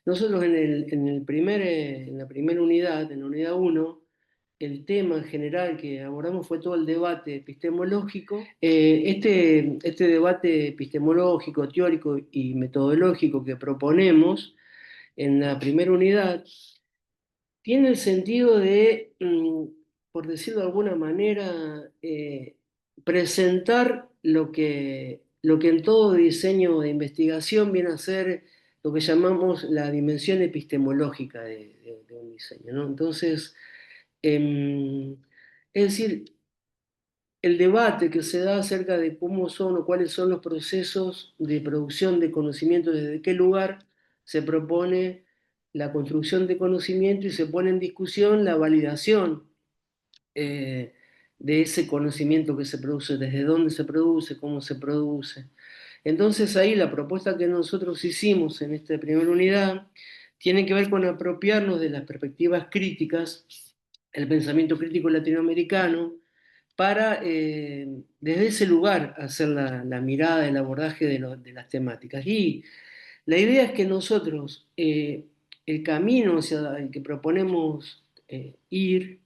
Nosotros en la primera unidad, en la unidad uno, el tema en general que abordamos fue todo el debate epistemológico. Este debate epistemológico, teórico y metodológico que proponemos en la primera unidad tiene el sentido de, por decirlo de alguna manera, presentar lo que en todo diseño de investigación viene a ser lo que llamamos la dimensión epistemológica de un diseño, ¿no? Entonces, em, es decir, el debate que se da acerca de cómo son o cuáles son los procesos de producción de conocimiento, desde qué lugar se propone la construcción de conocimiento y se pone en discusión la validación eh, de ese conocimiento que se produce, desde dónde se produce, cómo se produce. Entonces ahí la propuesta que nosotros hicimos en esta primera unidad tiene que ver con apropiarnos de las perspectivas críticas, el pensamiento crítico latinoamericano, para desde ese lugar hacer la mirada, el abordaje de las temáticas. Y la idea es que nosotros, el camino hacia el que proponemos ir,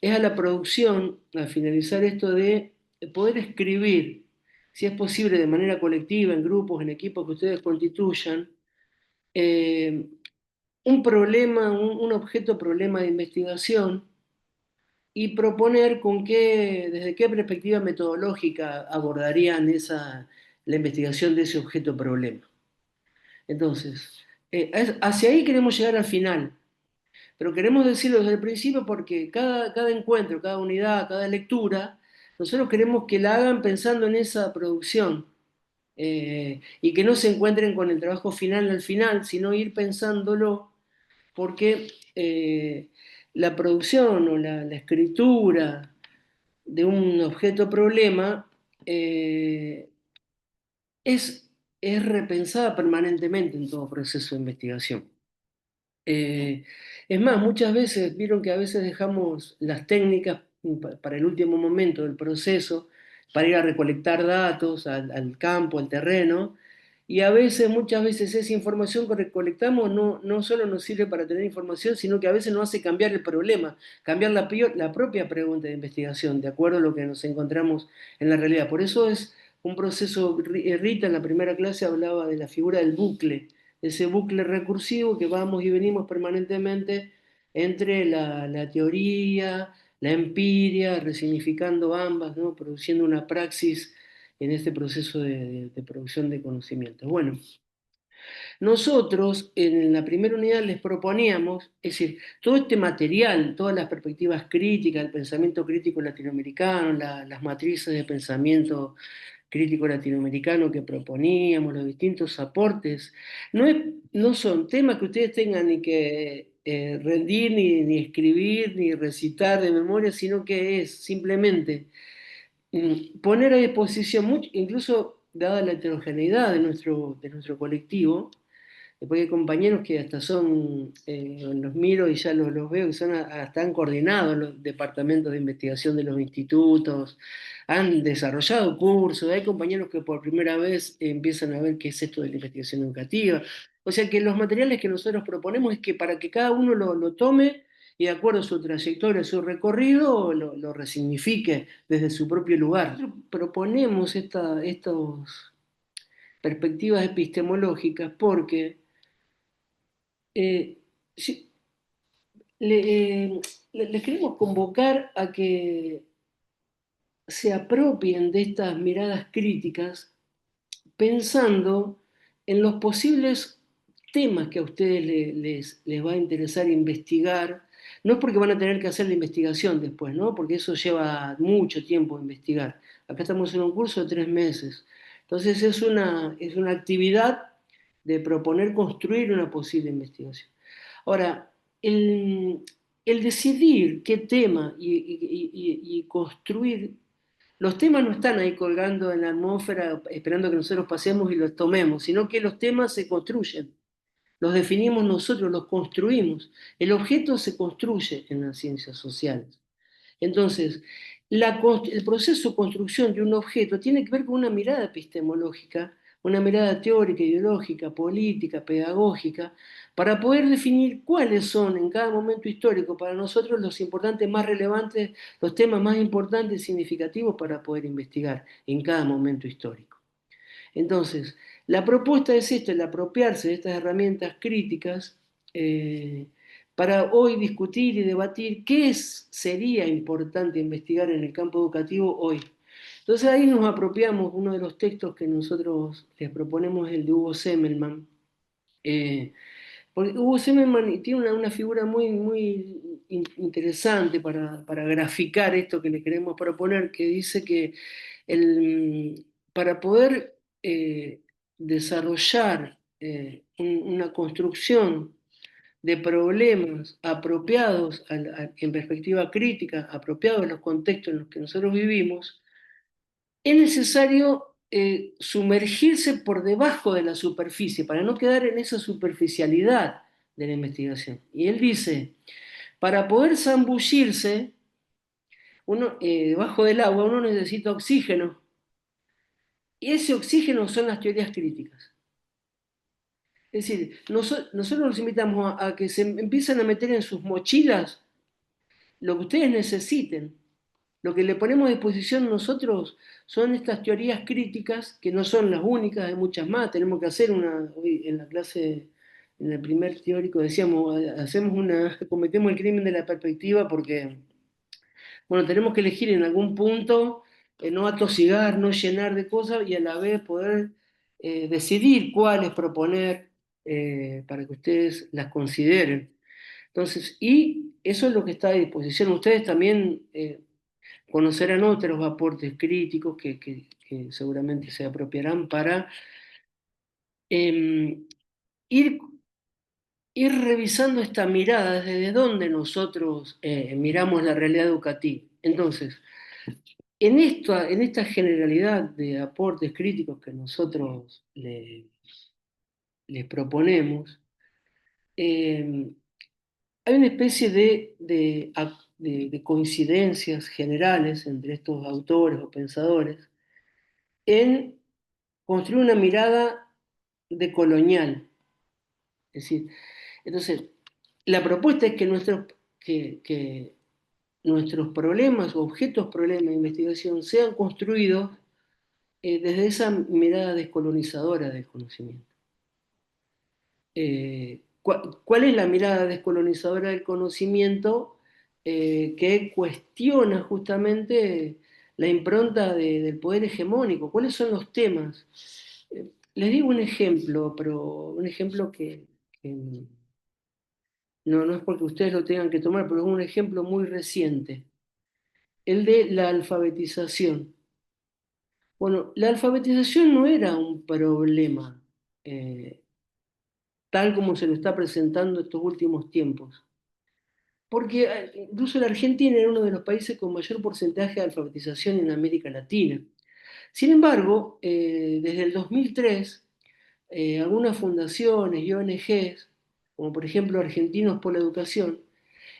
es a la producción, al finalizar esto, de poder escribir, si es posible, de manera colectiva, en grupos, en equipos que ustedes constituyan, eh, un problema, un objeto problema de investigación y proponer desde qué perspectiva metodológica abordarían la investigación de ese objeto problema. Entonces, hacia ahí queremos llegar al final, pero queremos decirlo desde el principio porque cada encuentro, cada unidad, cada lectura, nosotros queremos que la hagan pensando en esa producción y que no se encuentren con el trabajo final al final, sino ir pensándolo porque la producción o la escritura de un objeto problema eh, es, es repensada permanentemente en todo proceso de investigación. Eh, es más, muchas veces, vieron que a veces dejamos las técnicas para el último momento del proceso, para ir a recolectar datos al campo, al terreno, y a veces, muchas veces esa información que recolectamos no solo nos sirve para tener información, sino que a veces nos hace cambiar el problema, cambiar la propia pregunta de investigación, de acuerdo a lo que nos encontramos en la realidad. Por eso es un proceso, Rita en la primera clase hablaba de la figura del bucle, ese bucle recursivo que vamos y venimos permanentemente entre la teoría, la empiria, resignificando ambas, ¿no? Produciendo una praxis en este proceso de producción de conocimientos. Bueno, nosotros en la primera unidad les proponíamos, es decir, todo este material, todas las perspectivas críticas, el pensamiento crítico latinoamericano, las matrices de pensamiento crítico latinoamericano que proponíamos, los distintos aportes, no son temas que ustedes tengan ni que rendir, ni escribir, ni recitar de memoria, sino que es simplemente poner a disposición, incluso dada la heterogeneidad de nuestro colectivo. Después hay compañeros que hasta los miro y ya los veo, que hasta han coordinado los departamentos de investigación de los institutos, han desarrollado cursos, hay compañeros que por primera vez empiezan a ver qué es esto de la investigación educativa. O sea que los materiales que nosotros proponemos es que para que cada uno lo tome y de acuerdo a su trayectoria, a su recorrido, lo resignifique desde su propio lugar. Nosotros proponemos estas perspectivas epistemológicas porque eh, sí, les queremos convocar a que se apropien de estas miradas críticas pensando en los posibles temas que a ustedes les va a interesar investigar. No es porque van a tener que hacer la investigación después, ¿no? Porque eso lleva mucho tiempo investigar. Acá estamos en un curso de 3 meses. Entonces es una actividad de proponer construir una posible investigación. Ahora, el decidir qué tema y construir, los temas no están ahí colgando en la atmósfera esperando que nosotros pasemos y los tomemos, sino que los temas se construyen, los definimos nosotros, los construimos. El objeto se construye en las ciencias sociales. Entonces, el proceso de construcción de un objeto tiene que ver con una mirada epistemológica una mirada teórica, ideológica, política, pedagógica, para poder definir cuáles son en cada momento histórico para nosotros los importantes más relevantes, los temas más importantes y significativos para poder investigar en cada momento histórico. Entonces, la propuesta es esta, el apropiarse de estas herramientas críticas para hoy discutir y debatir sería importante investigar en el campo educativo hoy. Entonces ahí nos apropiamos, uno de los textos que nosotros les proponemos es el de Hugo Semmelmann, eh, porque Hugo Semmelmann tiene una figura muy interesante para graficar esto que le queremos proponer, que dice que para poder desarrollar una construcción de problemas apropiados en perspectiva crítica, apropiados a los contextos en los que nosotros vivimos, es necesario sumergirse por debajo de la superficie para no quedar en esa superficialidad de la investigación. Y él dice, para poder zambullirse debajo del agua uno necesita oxígeno, y ese oxígeno son las teorías críticas. Es decir, nosotros los invitamos a que se empiecen a meter en sus mochilas lo que ustedes necesiten. Lo que le ponemos a disposición nosotros son estas teorías críticas, que no son las únicas, hay muchas más. Tenemos que hacer hoy en la clase, en el primer teórico decíamos, cometemos el crimen de la perspectiva porque, bueno, tenemos que elegir en algún punto, no atosigar, no llenar de cosas y a la vez poder decidir cuáles proponer para que ustedes las consideren. Entonces, y eso es lo que está a disposición. Ustedes también conocerán otros aportes críticos que seguramente se apropiarán para eh, ir, ir revisando esta mirada desde donde nosotros miramos la realidad educativa. Entonces, en esta generalidad de aportes críticos que nosotros les proponemos, hay una especie de coincidencias generales entre estos autores o pensadores en construir una mirada decolonial. Es decir, entonces, la propuesta es que nuestros problemas, objetos problemas de investigación, sean construidos desde esa mirada descolonizadora del conocimiento. ¿Cuál es la mirada descolonizadora del conocimiento que cuestiona justamente la impronta del poder hegemónico? ¿Cuáles son los temas? Les digo un ejemplo, pero un ejemplo que no es porque ustedes lo tengan que tomar, pero es un ejemplo muy reciente, el de la alfabetización. Bueno, la alfabetización no era un problema eh, tal como se lo está presentando estos últimos tiempos. Porque incluso la Argentina era uno de los países con mayor porcentaje de alfabetización en América Latina. Sin embargo, desde el 2003, algunas fundaciones y ONGs, como por ejemplo Argentinos por la Educación,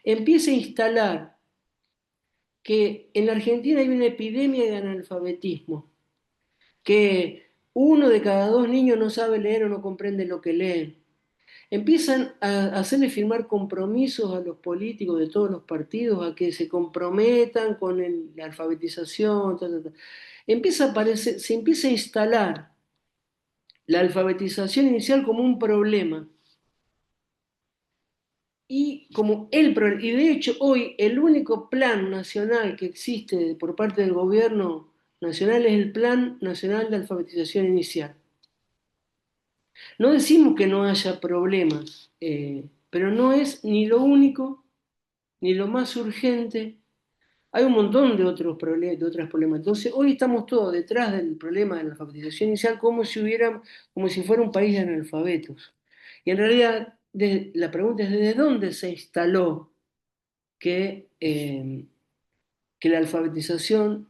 empieza a instalar que en la Argentina hay una epidemia de analfabetismo, que uno de cada dos niños no sabe leer o no comprende lo que leen. Empiezan a hacerle firmar compromisos a los políticos de todos los partidos a que se comprometan con la alfabetización. Se empieza a instalar la alfabetización inicial como un problema. Y de hecho hoy el único plan nacional que existe por parte del gobierno nacional es el Plan Nacional de Alfabetización Inicial. No decimos que no haya problemas, pero no es ni lo único, ni lo más urgente. Hay un montón de otros problemas, de otros problemas. Entonces, hoy estamos todos detrás del problema de la alfabetización inicial como si fuera un país de analfabetos. Y en realidad, la pregunta es ¿desde dónde se instaló que la alfabetización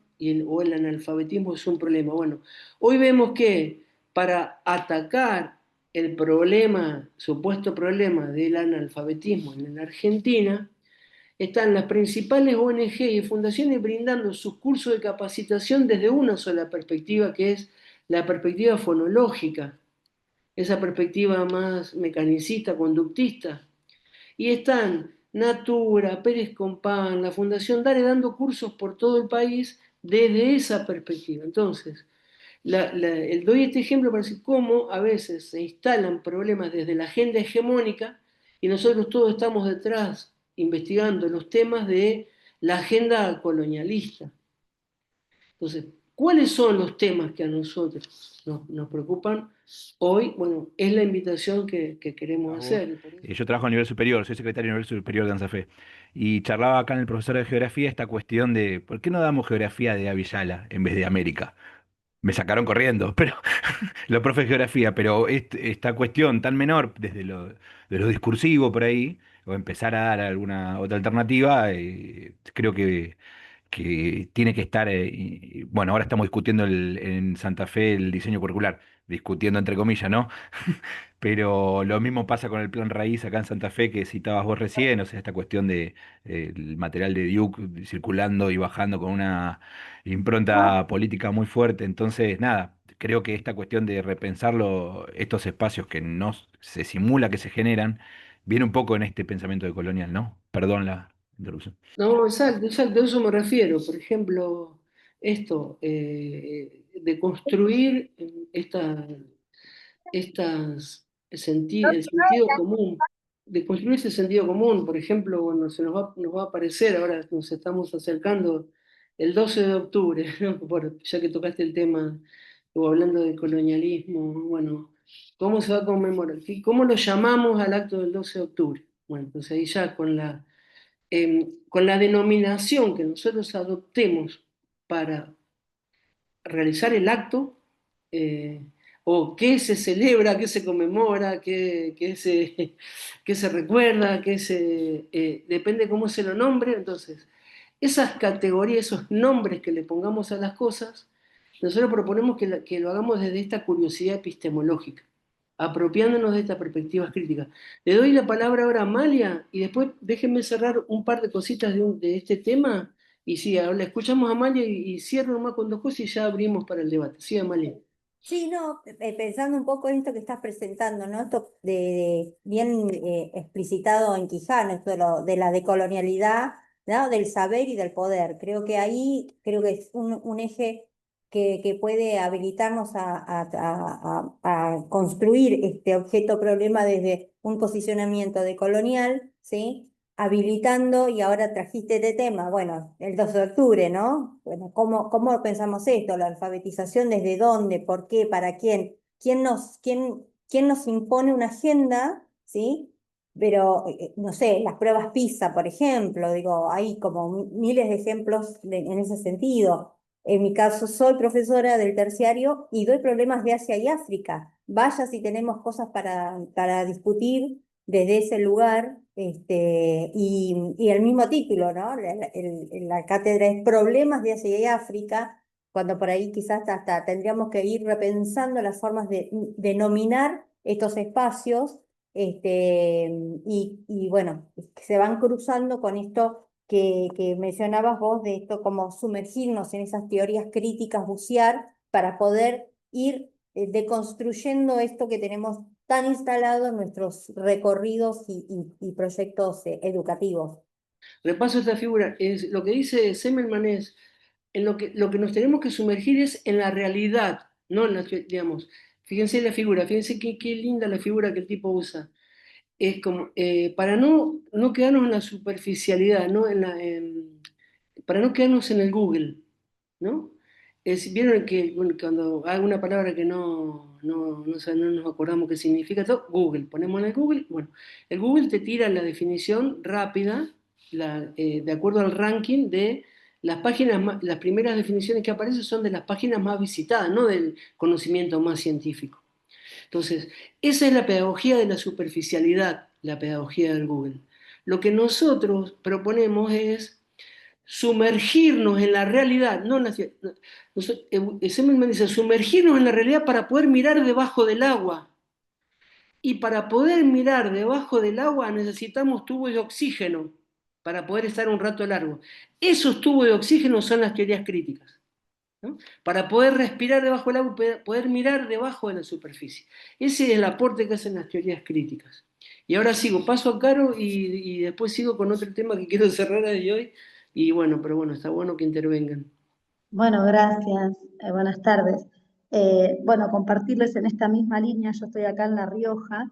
o el analfabetismo es un problema? Bueno, hoy vemos que para atacar el problema, supuesto problema del analfabetismo en la Argentina, están las principales ONG y fundaciones brindando sus cursos de capacitación desde una sola perspectiva, que es la perspectiva fonológica, esa perspectiva más mecanicista, conductista. Y están Natura, Pérez Compán, la Fundación Dare dando cursos por todo el país desde esa perspectiva. Entonces, doy este ejemplo para decir cómo a veces se instalan problemas desde la agenda hegemónica y nosotros todos estamos detrás investigando los temas de la agenda colonialista. Entonces, ¿cuáles son los temas que a nosotros nos preocupan hoy? Bueno, es la invitación que queremos Vos. hacer. Yo trabajo a nivel superior, soy secretario a nivel superior de ANSAFE. Y charlaba acá en el profesor de geografía esta cuestión de ¿por qué no damos geografía de Avyala en vez de América? Me sacaron corriendo, pero los profes de geografía, pero esta cuestión tan menor de lo discursivo por ahí, o empezar a dar alguna otra alternativa, creo que tiene que estar, bueno, ahora estamos discutiendo en Santa Fe el diseño curricular, discutiendo entre comillas, ¿no? Pero lo mismo pasa con el plan raíz acá en Santa Fe que citabas vos recién, o sea, esta cuestión de el material de Duke circulando y bajando con una impronta política muy fuerte. Entonces, nada, creo que esta cuestión de repensarlo, estos espacios que no se simula que se generan, viene un poco en este pensamiento de colonial, ¿no? Perdón la interrupción. No, exacto, exacto, a eso me refiero. Por ejemplo, esto, de construir el sentido común, de construir ese sentido común. Por ejemplo, bueno, nos va a aparecer, ahora nos estamos acercando el 12 de octubre, ¿no? Ya que tocaste el tema, o hablando de colonialismo, bueno, ¿cómo se va a conmemorar? ¿Cómo lo llamamos al acto del 12 de octubre? Bueno, pues ahí ya con la denominación que nosotros adoptemos para realizar el acto, eh, o qué se celebra, qué se conmemora, qué se recuerda, depende cómo se lo nombre. Entonces, esas categorías, esos nombres que le pongamos a las cosas, nosotros proponemos que lo hagamos desde esta curiosidad epistemológica, apropiándonos de estas perspectivas críticas. Le doy la palabra ahora a Amalia y después déjenme cerrar un par de cositas de este tema. Y sí, ahora escuchamos a Amalia y cierro nomás con dos cosas y ya abrimos para el debate. Sí, Amalia. Sí, no, pensando un poco en esto que estás presentando, ¿no? Esto de bien explicitado en Quijano, esto de la decolonialidad, ¿no? Del saber y del poder. Creo que ahí, creo que es un eje que puede habilitarnos a construir este objeto problema desde un posicionamiento decolonial, ¿sí? Habilitando, y ahora trajiste este tema, bueno, el 2 de octubre, ¿no? Bueno, ¿cómo pensamos esto? La alfabetización, ¿desde dónde? ¿Por qué? ¿Para quién? ¿Quién nos impone una agenda? ¿Sí? Pero, no sé, las pruebas PISA, por ejemplo, digo, hay como miles de ejemplos en ese sentido. En mi caso, soy profesora del terciario y doy problemas de Asia y África. Vaya si tenemos cosas para discutir desde ese lugar, y el mismo título, ¿no? La cátedra es Problemas de Asia y África, cuando por ahí quizás hasta tendríamos que ir repensando las formas de denominar estos espacios, y bueno, se van cruzando con esto que mencionabas vos, de esto como sumergirnos en esas teorías críticas, bucear, para poder ir deconstruyendo esto que tenemos tan instalado en nuestros recorridos y proyectos educativos. Repaso esta figura. Lo que dice Semmelman es, lo que nos tenemos que sumergir es en la realidad, no en la, digamos, fíjense la figura, fíjense qué linda la figura que el tipo usa. Es como, para no quedarnos en la superficialidad, ¿no? Para no quedarnos en el Google, ¿no? Vieron que bueno, cuando hay una palabra que no nos acordamos qué significa, todo, Google, ponemos en el Google, bueno, el Google te tira la definición rápida, de acuerdo al ranking de las páginas, las primeras definiciones que aparecen son de las páginas más visitadas, no del conocimiento más científico. Entonces, esa es la pedagogía de la superficialidad, la pedagogía del Google. Lo que nosotros proponemos es sumergirnos en la realidad, no en la, Semmelman dice, sumergirnos en la realidad para poder mirar debajo del agua. Y para poder mirar debajo del agua necesitamos tubos de oxígeno para poder estar un rato largo. Esos tubos de oxígeno son las teorías críticas. ¿no? Para poder respirar debajo del agua y poder mirar debajo de la superficie. Ese es el aporte que hacen las teorías críticas. Y ahora sigo, paso a Caro y después sigo con otro tema que quiero cerrar de hoy. Y bueno, pero bueno, está bueno que intervengan. Bueno, gracias. Buenas tardes. Bueno, compartirles en esta misma línea, yo estoy acá en La Rioja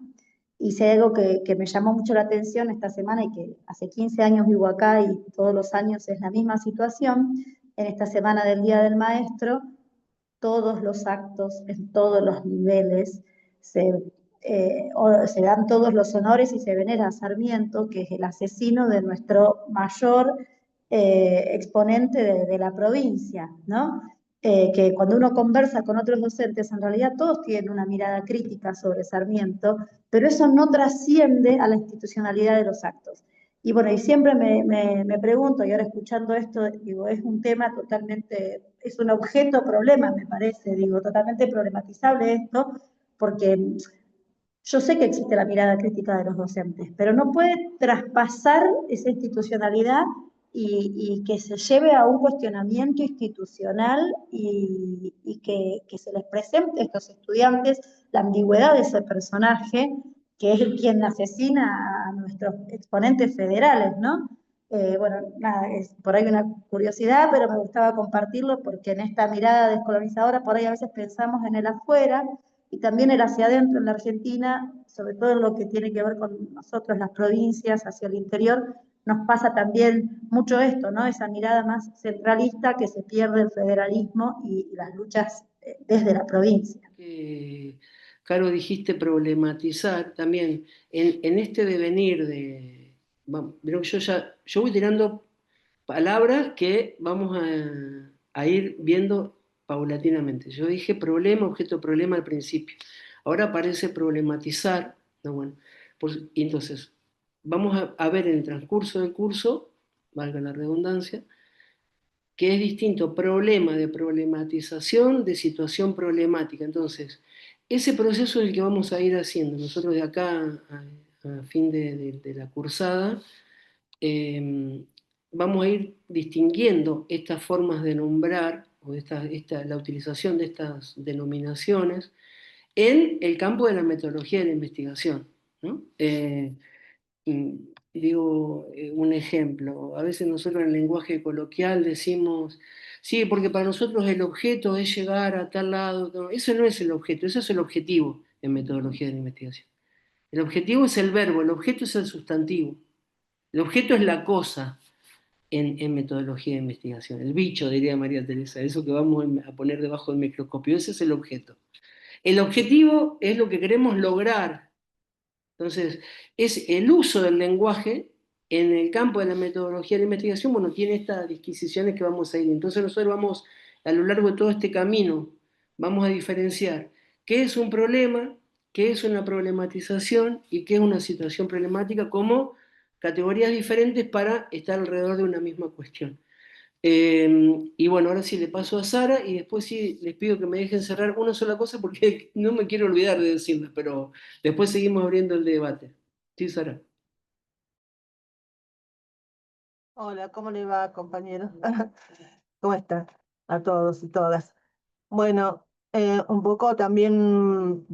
y si hay algo que me llamó mucho la atención esta semana y que hace 15 años vivo acá y todos los años es la misma situación, en esta semana del Día del Maestro, todos los actos en todos los niveles se, se dan todos los honores y se venera a Sarmiento, que es el asesino de nuestro mayor exponente de la provincia, ¿no? Que cuando uno conversa con otros docentes, en realidad todos tienen una mirada crítica sobre Sarmiento, pero eso no trasciende a la institucionalidad de los actos. Y bueno, y siempre me pregunto, y ahora escuchando esto, digo, es un tema totalmente, es un objeto problema, me parece, digo, totalmente problematizable esto, porque yo sé que existe la mirada crítica de los docentes, pero no puede traspasar esa institucionalidad y que se lleve a un cuestionamiento institucional y que se les presente a estos estudiantes la ambigüedad de ese personaje, que es quien asesina a nuestros exponentes federales, ¿no? Bueno, nada, es por ahí una curiosidad, pero me gustaba compartirlo porque en esta mirada descolonizadora por ahí a veces pensamos en el afuera, y también el hacia adentro en la Argentina, sobre todo en lo que tiene que ver con nosotros, las provincias, hacia el interior, nos pasa también mucho esto, ¿no? Esa mirada más centralista que se pierde el federalismo y las luchas desde la provincia. Caro, dijiste problematizar también en este devenir de... Vamos, yo voy tirando palabras que vamos a ir viendo paulatinamente. Yo dije problema, objeto, problema al principio. Ahora parece problematizar. No, bueno, y entonces, vamos a ver en el transcurso del curso, valga la redundancia, que es distinto problema de problematización de situación problemática. Entonces, ese proceso es el que vamos a ir haciendo nosotros de acá a fin de la cursada. Vamos a ir distinguiendo estas formas de nombrar o la utilización de estas denominaciones en el campo de la metodología de la investigación, ¿no? Digo, un ejemplo, a veces nosotros en el lenguaje coloquial decimos, sí, porque para nosotros el objeto es llegar a tal lado. No, eso no es el objeto, eso es el objetivo en metodología de la investigación. El objetivo es el verbo, el objeto es el sustantivo. El objeto es la cosa en metodología de investigación. El bicho, diría María Teresa, eso que vamos a poner debajo del microscopio, ese es el objeto. El objetivo es lo que queremos lograr. Entonces, es el uso del lenguaje en el campo de la metodología de la investigación, bueno, tiene estas disquisiciones que vamos a ir. Entonces nosotros vamos, a lo largo de todo este camino, vamos a diferenciar qué es un problema, qué es una problematización y qué es una situación problemática como categorías diferentes para estar alrededor de una misma cuestión. Y bueno, ahora sí le paso a Sara y después sí les pido que me dejen cerrar una sola cosa porque no me quiero olvidar de decirla, pero después seguimos abriendo el debate. Sí, Sara. Hola, ¿cómo le va, compañeros? ¿Cómo están a todos y todas? Bueno, un poco también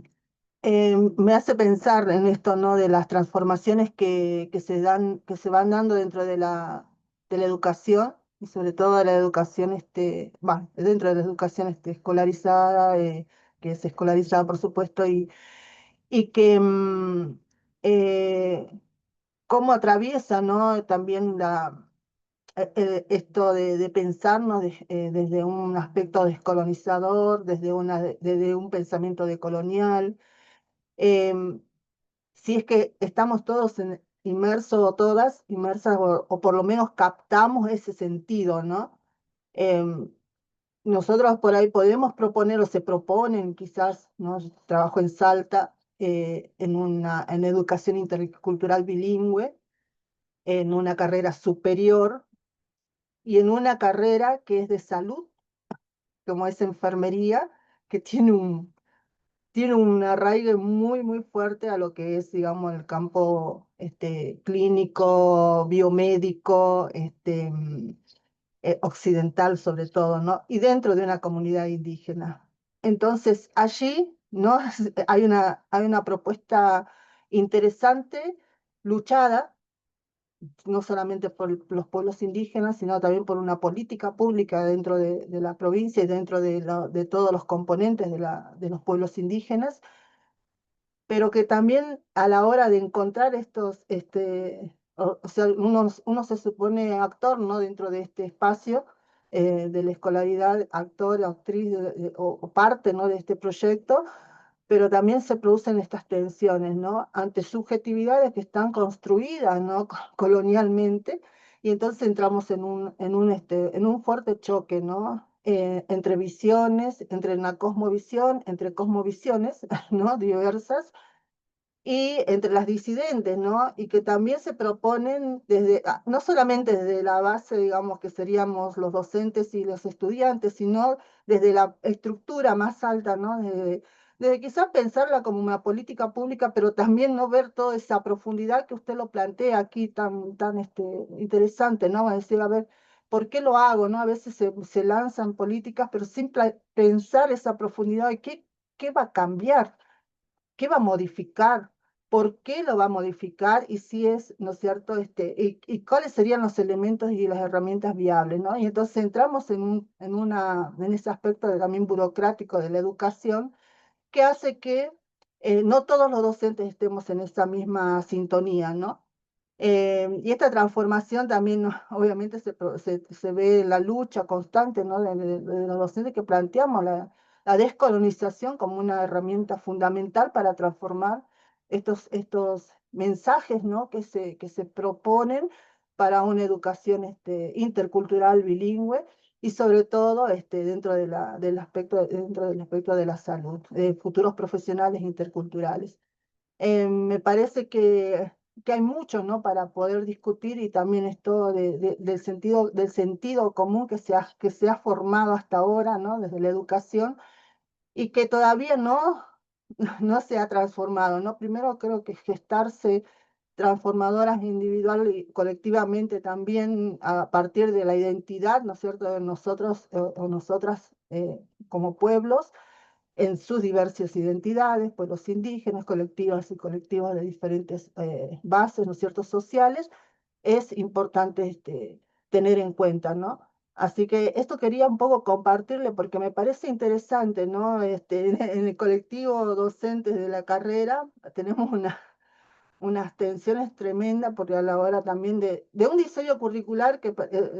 me hace pensar en esto, ¿no? De las transformaciones que se dan, que se van dando dentro de la educación y sobre todo de la educación, dentro de la educación escolarizada, que es escolarizada, por supuesto, y que eh, cómo atraviesa, ¿no? También esto de pensarnos desde un aspecto descolonizador, desde un pensamiento decolonial. Em, si es que estamos todos inmersos o todas inmersas o por lo menos captamos ese sentido, ¿no? Em, Nosotros por ahí podemos proponer o se proponen quizás, ¿no? Yo trabajo en Salta en educación intercultural bilingüe, en una carrera superior y en una carrera que es de salud, como es enfermería, que tiene un arraigo muy, muy fuerte a lo que es, digamos, el campo clínico, biomédico, occidental sobre todo, ¿no? Y dentro de una comunidad indígena. Entonces, allí, ¿no? Hay una propuesta interesante, luchada, no solamente por los pueblos indígenas, sino también por una política pública dentro de la provincia y dentro de todos los componentes de los pueblos indígenas, pero que también a la hora de encontrar estos, o sea, uno se supone actor, ¿no? Dentro de este espacio de la escolaridad, actor, actriz o parte, ¿no? De este proyecto, pero también se producen estas tensiones, ¿no? Ante subjetividades que están construidas, ¿no? Colonialmente, y entonces entramos en un fuerte choque, ¿no? Entre visiones, entre una cosmovisión, entre cosmovisiones, ¿no? Diversas, y entre las disidentes, ¿no? Y que también se proponen desde, no solamente desde la base, digamos, que seríamos los docentes y los estudiantes, sino desde la estructura más alta, ¿no? Desde quizás pensarla como una política pública, pero también no ver toda esa profundidad que usted lo plantea aquí tan interesante, ¿no? A decir, a ver, ¿por qué lo hago, no? A veces se lanzan políticas, pero sin pensar esa profundidad de qué va a cambiar. ¿Qué va a modificar? ¿Por qué lo va a modificar? Y si es, ¿no es cierto? Y cuáles serían los elementos y las herramientas viables, ¿no? Y entonces entramos en ese aspecto también burocrático de la educación que hace que no todos los docentes estemos en esa misma sintonía, ¿no? Y esta transformación también, ¿no? Obviamente se ve en la lucha constante, ¿no? De los docentes que planteamos la descolonización como una herramienta fundamental para transformar estos mensajes, ¿no? Que se proponen para una educación intercultural bilingüe y sobre todo dentro del aspecto de la salud, futuros profesionales interculturales. Me parece que hay mucho, ¿no? Para poder discutir y también esto del sentido común que se ha formado hasta ahora, ¿no? Desde la educación y que todavía no se ha transformado, ¿no? Primero creo que gestarse transformadoras individual y colectivamente también a partir de la identidad, ¿no es cierto?, de nosotros o nosotras como pueblos, en sus diversas identidades, pueblos indígenas, colectivas y colectivos de diferentes bases, ¿no es cierto?, sociales, es importante tener en cuenta, ¿no? Así que esto quería un poco compartirle porque me parece interesante, ¿no? En el colectivo docentes de la carrera tenemos unas tensiones tremendas porque a la hora también de un diseño curricular que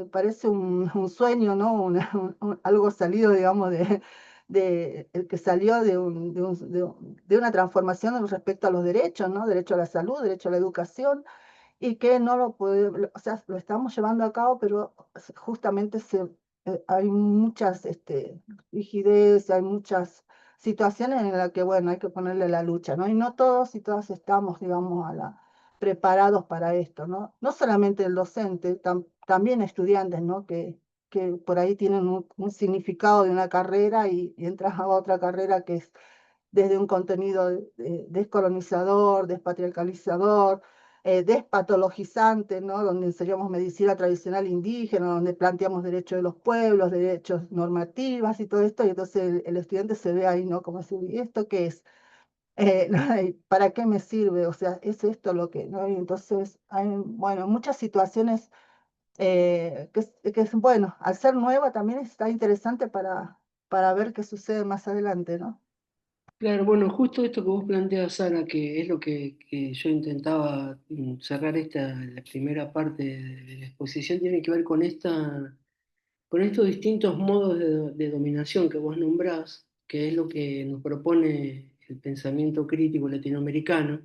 parece un sueño, ¿no? Algo salido, digamos, el que salió de una transformación respecto a los derechos, ¿no? Derecho a la salud, derecho a la educación, y que no lo puede, o sea, lo estamos llevando a cabo, pero justamente hay muchas rigidez, hay muchas situaciones en las que, bueno, hay que ponerle la lucha, ¿no? Y no todos y todas estamos, digamos, preparados para esto, ¿no? No solamente el docente, también estudiantes, ¿no? Que por ahí tienen un significado de una carrera y entras a otra carrera que es desde un contenido descolonizador, despatriarcalizador, despatologizante, ¿no? Donde enseñamos medicina tradicional indígena, donde planteamos derechos de los pueblos, derechos normativas y todo esto, y entonces el estudiante se ve ahí, ¿no? Como si, ¿y esto qué es? ¿Para qué me sirve? O sea, ¿es esto lo que, no? Y entonces hay, bueno, muchas situaciones bueno, al ser nueva también está interesante para ver qué sucede más adelante, ¿no? Claro, bueno, justo esto que vos planteas, Sara, que es lo que yo intentaba cerrar la primera parte de la exposición, tiene que ver con estos distintos modos de dominación que vos nombrás, que es lo que nos propone el pensamiento crítico latinoamericano,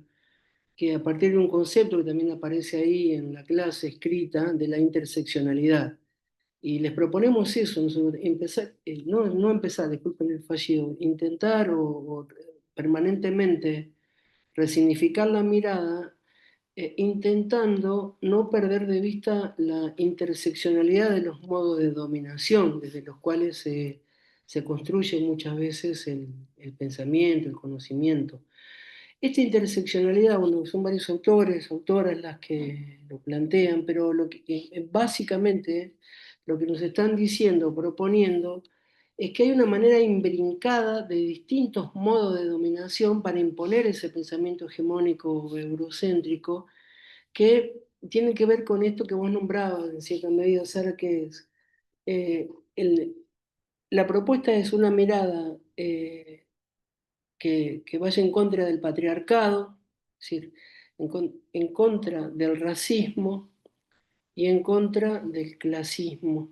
que a partir de un concepto que también aparece ahí en la clase escrita de la interseccionalidad. Y les proponemos eso, empezar, no empezar, disculpen el fallido, intentar o permanentemente resignificar la mirada, intentando no perder de vista la interseccionalidad de los modos de dominación desde los cuales se construye muchas veces el pensamiento, el conocimiento. Esta interseccionalidad, bueno, son varios autores, autoras las que lo plantean, pero básicamente lo que nos están diciendo, proponiendo, es que hay una manera imbrincada de distintos modos de dominación para imponer ese pensamiento hegemónico eurocéntrico que tiene que ver con esto que vos nombrabas en cierta medida, Sara, que es eh, el- la propuesta es una mirada que vaya en contra del patriarcado, es decir, en contra del racismo y en contra del clasismo.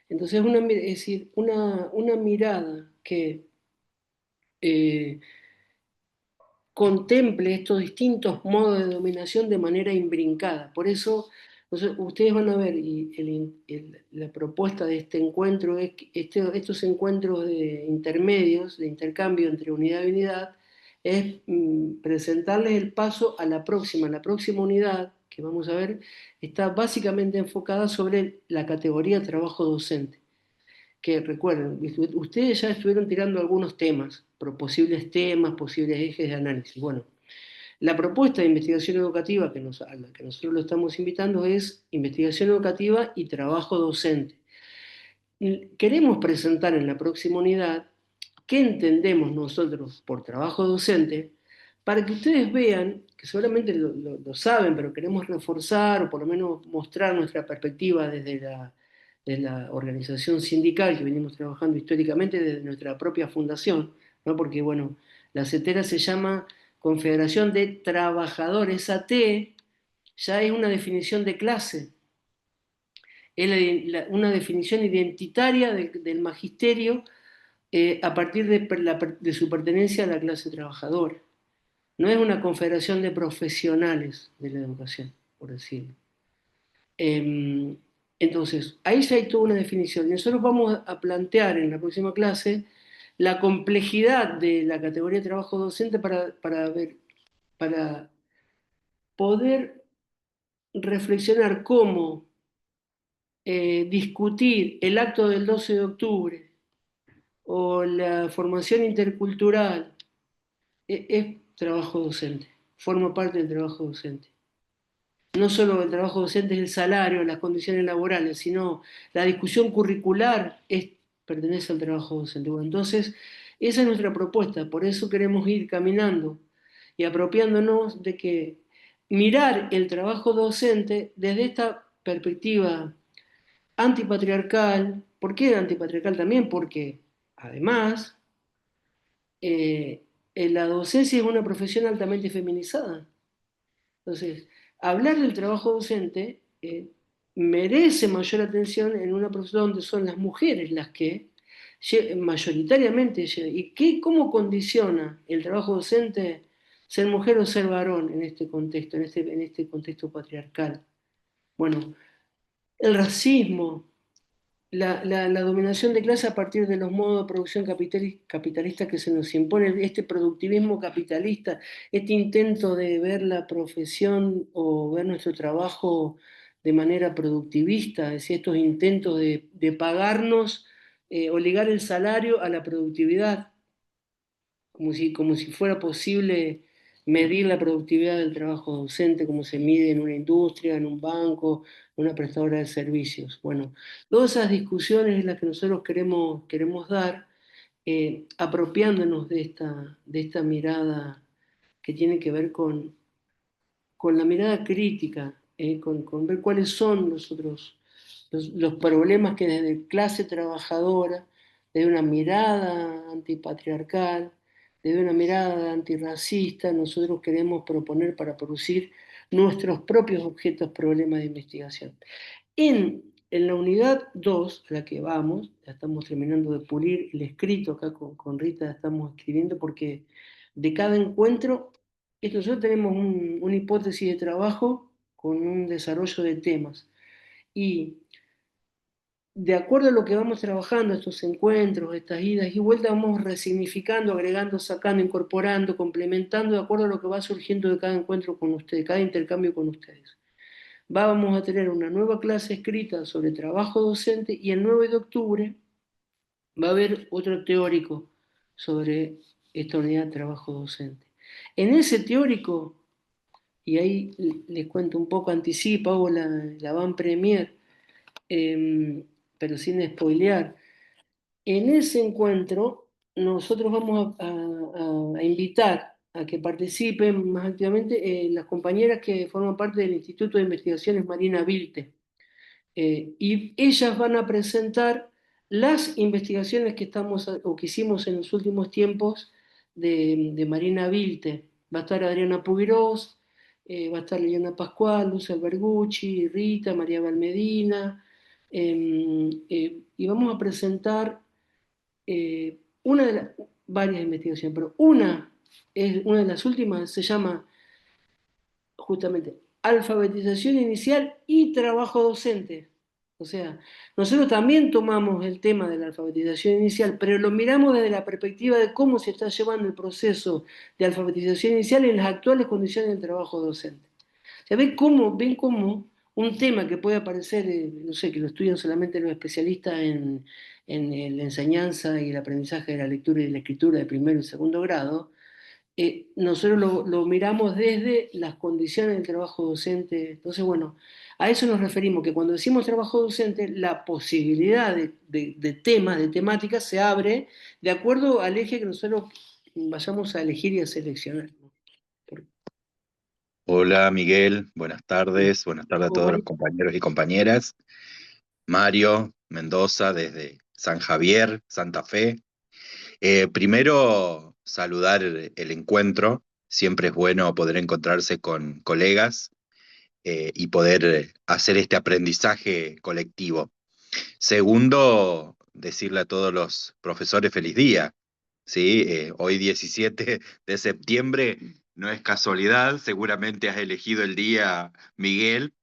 Entonces, es decir, una mirada que eh, contemple estos distintos modos de dominación de manera imbrincada. Por eso, ustedes van a ver, y la propuesta de este encuentro es que estos encuentros de intermedios, de intercambio entre unidad y unidad, es presentarles el paso a la próxima. La próxima unidad que vamos a ver está básicamente enfocada sobre la categoría trabajo docente, que recuerden, ustedes ya estuvieron tirando algunos temas, posibles ejes de análisis. Bueno, la propuesta de investigación educativa a la que nosotros lo estamos invitando es investigación educativa y trabajo docente. Queremos presentar en la próxima unidad qué entendemos nosotros por trabajo docente, para que ustedes vean, que seguramente lo saben, pero queremos reforzar o por lo menos mostrar nuestra perspectiva de la organización sindical que venimos trabajando históricamente desde nuestra propia fundación, ¿no? Porque, bueno, la CETERA se llama Confederación de Trabajadores. Esa T ya es una definición de clase, es una definición identitaria del magisterio a partir de su pertenencia a la clase trabajadora. No es una confederación de profesionales de la educación, por decirlo. Entonces, ahí ya hay toda una definición. Y nosotros vamos a plantear en la próxima clase la complejidad de la categoría de trabajo docente para poder reflexionar cómo discutir el acto del 12 de octubre o la formación intercultural es trabajo docente, forma parte del trabajo docente. No solo el trabajo docente es el salario, las condiciones laborales, sino la discusión curricular pertenece al trabajo docente. Bueno, entonces, esa es nuestra propuesta, por eso queremos ir caminando y apropiándonos de que mirar el trabajo docente desde esta perspectiva antipatriarcal. ¿Por qué antipatriarcal también? Porque además eh, la docencia es una profesión altamente feminizada. Entonces, hablar del trabajo docente merece mayor atención en una profesión donde son las mujeres las que mayoritariamente ¿Y cómo condiciona el trabajo docente ser mujer o ser varón en este contexto, en este contexto patriarcal? Bueno, el racismo, la dominación de clase a partir de los modos de producción capitalista que se nos impone, este productivismo capitalista, este intento de ver la profesión o ver nuestro trabajo de manera productivista, es decir, estos intentos de pagarnos o ligar el salario a la productividad, como si fuera posible medir la productividad del trabajo docente, como se mide en una industria, en un banco, en una prestadora de servicios. Bueno, todas esas discusiones es las que nosotros queremos dar, apropiándonos de esta mirada que tiene que ver con la mirada crítica, con ver cuáles son los problemas que desde clase trabajadora, desde una mirada antipatriarcal, desde una mirada antirracista, nosotros queremos proponer para producir nuestros propios objetos problemas de investigación. En la unidad 2, a la que vamos, ya estamos terminando de pulir el escrito acá con Rita, estamos escribiendo porque de cada encuentro, nosotros tenemos una hipótesis de trabajo con un desarrollo de temas. Y de acuerdo a lo que vamos trabajando, estos encuentros, estas idas y vueltas, vamos resignificando, agregando, sacando, incorporando, complementando, de acuerdo a lo que va surgiendo de cada encuentro con ustedes, cada intercambio con ustedes. Vamos a tener una nueva clase escrita sobre trabajo docente y el 9 de octubre va a haber otro teórico sobre esta unidad de trabajo docente. En ese teórico, y ahí les cuento un poco, anticipa o la van premier, pero sin spoilear. En ese encuentro, nosotros vamos a invitar a que participen más activamente las compañeras que forman parte del Instituto de Investigaciones Marina Vilte. Y ellas van a presentar las investigaciones que estamos o que hicimos en los últimos tiempos de Marina Vilte. Va a estar Adriana Puigros, va a estar Liliana Pascual, Luz Albergucci, Rita, María Valmedina, y vamos a presentar una de las varias investigaciones, pero una de las últimas, se llama justamente alfabetización inicial y trabajo docente. O sea, nosotros también tomamos el tema de la alfabetización inicial, pero lo miramos desde la perspectiva de cómo se está llevando el proceso de alfabetización inicial en las actuales condiciones del trabajo docente. O sea, ven cómo un tema que puede aparecer, no sé, que lo estudian solamente los especialistas en la enseñanza y el aprendizaje de la lectura y de la escritura de primero y segundo grado, nosotros lo miramos desde las condiciones del trabajo docente. Entonces, bueno, a eso nos referimos, que cuando decimos trabajo docente, la posibilidad de temas, de temáticas, se abre de acuerdo al eje que nosotros vayamos a elegir y a seleccionar, ¿no? Por- Hola Miguel, buenas tardes a todos los Hoy, compañeros y compañeras. Mario Mendoza desde San Javier, Santa Fe. Primero, saludar el encuentro. Siempre es bueno poder encontrarse con colegas y poder hacer este aprendizaje colectivo. Segundo, decirle a todos los profesores feliz día. ¿Sí? Hoy 17 de septiembre no es casualidad, seguramente has elegido el día, Miguel.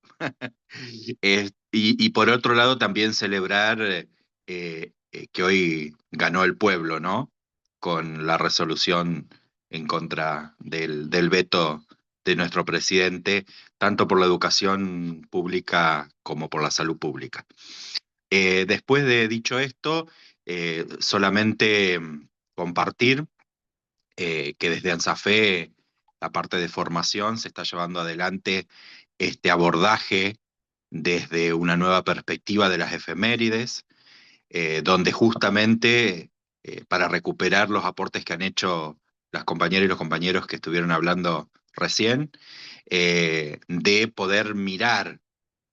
Y por otro lado también celebrar que hoy ganó el pueblo, ¿no? Con la resolución en contra del veto de nuestro presidente, tanto por la educación pública como por la salud pública. Después de dicho esto, solamente compartir que desde ANSAFE, la parte de formación, se está llevando adelante este abordaje desde una nueva perspectiva de las efemérides, donde justamente para recuperar los aportes que han hecho las compañeras y los compañeros que estuvieron hablando recién, de poder mirar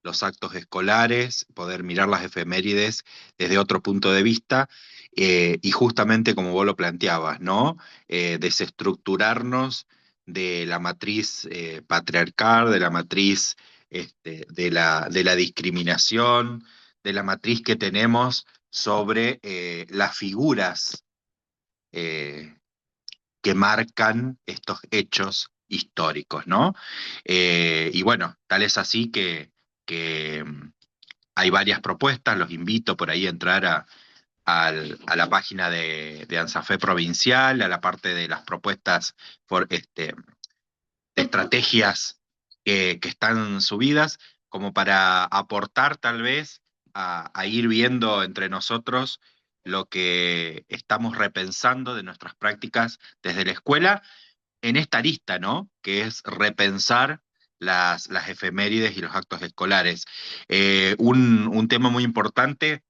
los actos escolares, poder mirar las efemérides desde otro punto de vista, y justamente como vos lo planteabas, ¿no? Desestructurarnos de la matriz patriarcal, de la matriz de la discriminación, de la matriz que tenemos sobre las figuras eh, que marcan estos hechos históricos, ¿no? Y bueno, tal es así que hay varias propuestas, los invito por ahí a entrar a la página de ANSAFE Provincial, a la parte de las propuestas de estrategias que están subidas, como para aportar tal vez a ir viendo entre nosotros lo que estamos repensando de nuestras prácticas desde la escuela en esta lista, ¿no? Que es repensar las efemérides y los actos escolares. Un tema muy importante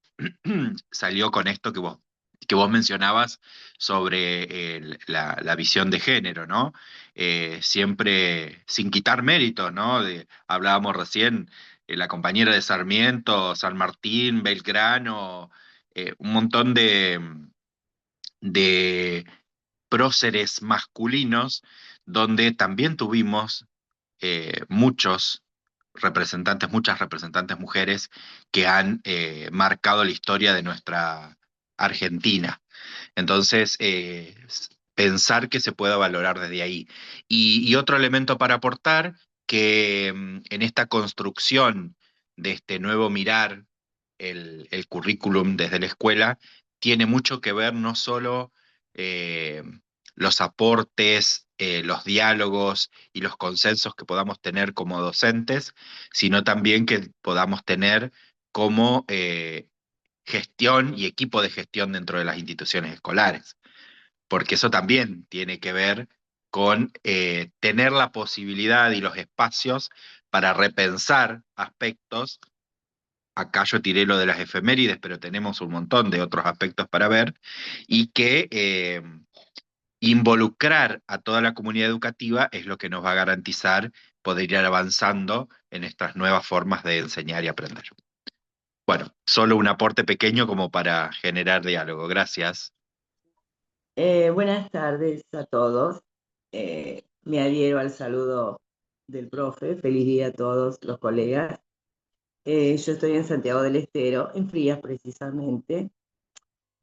salió con esto que vos mencionabas sobre la visión de género, ¿no? Siempre sin quitar méritos, ¿no? Hablábamos recién, la compañera de Sarmiento, San Martín, Belgrano, un montón de próceres masculinos, donde también tuvimos muchas representantes mujeres que han marcado la historia de nuestra Argentina. Entonces, pensar que se pueda valorar desde ahí. Y otro elemento para aportar, que en esta construcción de este nuevo mirar el currículum desde la escuela, tiene mucho que ver no solo eh, los aportes, los diálogos y los consensos que podamos tener como docentes, sino también que podamos tener como gestión y equipo de gestión dentro de las instituciones escolares, porque eso también tiene que ver con tener la posibilidad y los espacios para repensar aspectos acá yo tiré lo de las efemérides, pero tenemos un montón de otros aspectos para ver, y que involucrar a toda la comunidad educativa es lo que nos va a garantizar poder ir avanzando en estas nuevas formas de enseñar y aprender. Bueno, solo un aporte pequeño como para generar diálogo. Gracias. Buenas tardes a todos. Me adhiero al saludo del profe. Feliz día a todos los colegas. Yo estoy en Santiago del Estero, en Frías precisamente,